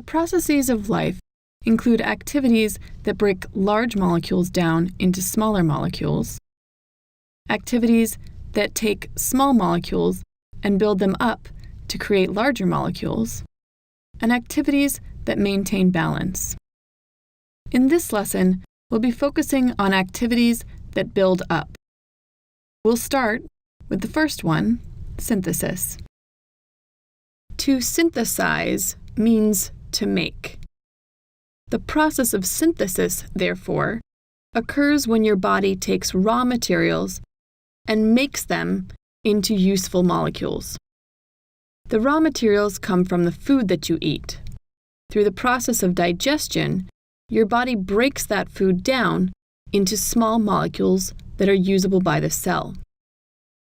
processes of life include activities that break large molecules down into smaller molecules, activities that take small molecules and build them up to create larger molecules, and activities that maintain balance. In this lesson, we'll be focusing on activities that build up. We'll start with the first one, synthesis. To synthesize means to make. The process of synthesis, therefore, occurs when your body takes raw materials and makes them into useful molecules. The raw materials come from the food that you eat. Through the process of digestion, your body breaks that food down into small molecules that are usable by the cell.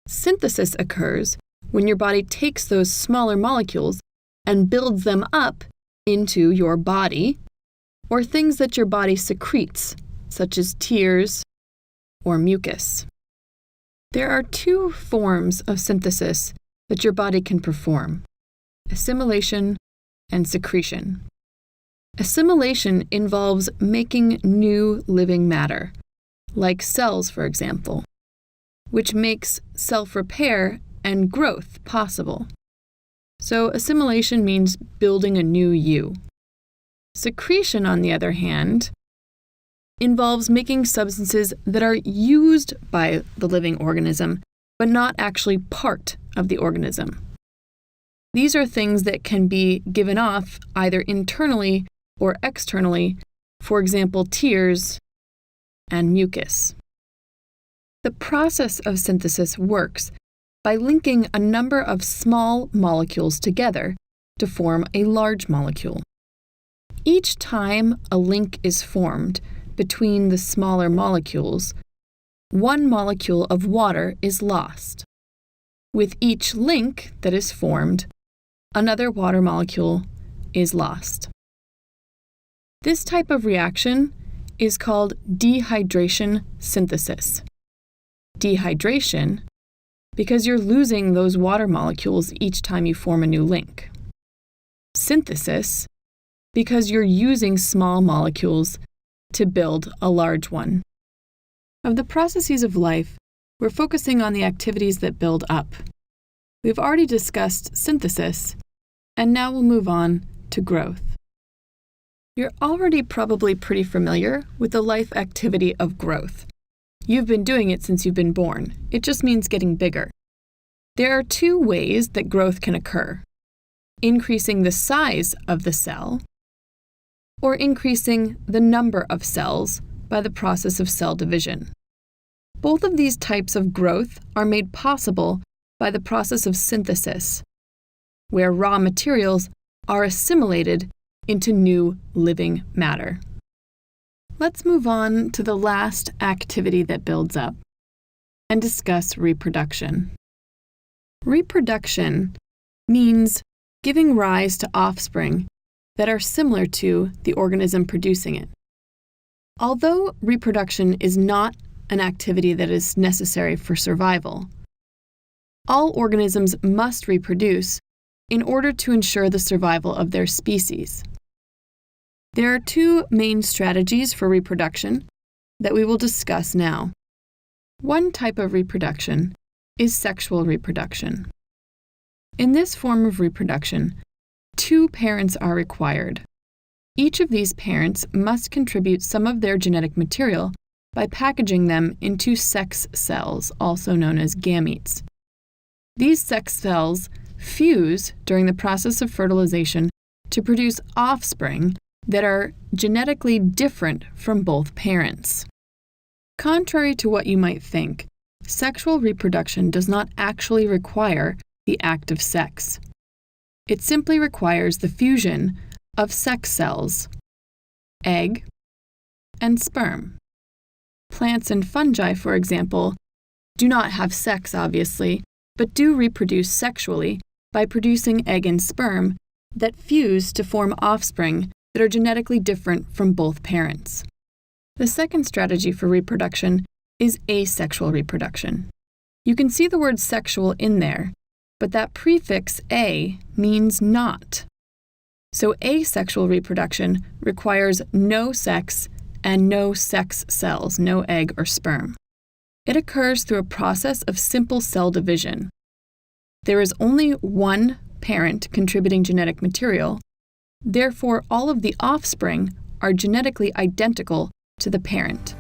Synthesis occurs when your body takes those smaller molecules and builds them up into your body, or things that your body secretes, such as tears or mucus. There are two forms of synthesis that your body can perform: assimilation and secretion. Assimilation involves making new living matter, like cells, for example, which makes self-repair and growth possible. So assimilation means building a new you. Secretion, on the other hand, involves making substances that are used by the living organism, but not actually part of the organism. These are things that can be given off either internally or externally, for example, tears and mucus. The process of synthesis works by linking a number of small molecules together to form a large molecule. Each time a link is formed between the smaller molecules, one molecule of water is lost. With each link that is formed, another water molecule is lost. This type of reaction is called dehydration synthesis. Dehydration, because you're losing those water molecules each time you form a new link. Synthesis, because you're using small molecules to build a large one. Of the processes of life, we're focusing on the activities that build up. We've already discussed synthesis, and now we'll move on to growth. You're already probably pretty familiar with the life activity of growth. You've been doing it since you've been born. It just means getting bigger. There are two ways that growth can occur: increasing the size of the cell, or increasing the number of cells by the process of cell division. Both of these types of growth are made possible by the process of synthesis, where raw materials are assimilated into new living matter. Let's move on to the last activity that builds up and discuss reproduction. Reproduction means giving rise to offspring that are similar to the organism producing it. Although reproduction is not an activity that is necessary for survival, all organisms must reproduce in order to ensure the survival of their species. There are two main strategies for reproduction that we will discuss now. One type of reproduction is sexual reproduction. In this form of reproduction, two parents are required. Each of these parents must contribute some of their genetic material by packaging them into sex cells, also known as gametes. These sex cells fuse during the process of fertilization to produce offspring that are genetically different from both parents. Contrary to what you might think, sexual reproduction does not actually require the act of sex. It simply requires the fusion of sex cells, egg, and sperm. Plants and fungi, for example, do not have sex, obviously, but do reproduce sexually by producing egg and sperm that fuse to form offspring that are genetically different from both parents. The second strategy for reproduction is asexual reproduction. You can see the word sexual in there, but that prefix a means not. So asexual reproduction requires no sex and no sex cells, no egg or sperm. It occurs through a process of simple cell division. There is only one parent contributing genetic material, therefore all of the offspring are genetically identical to the parent.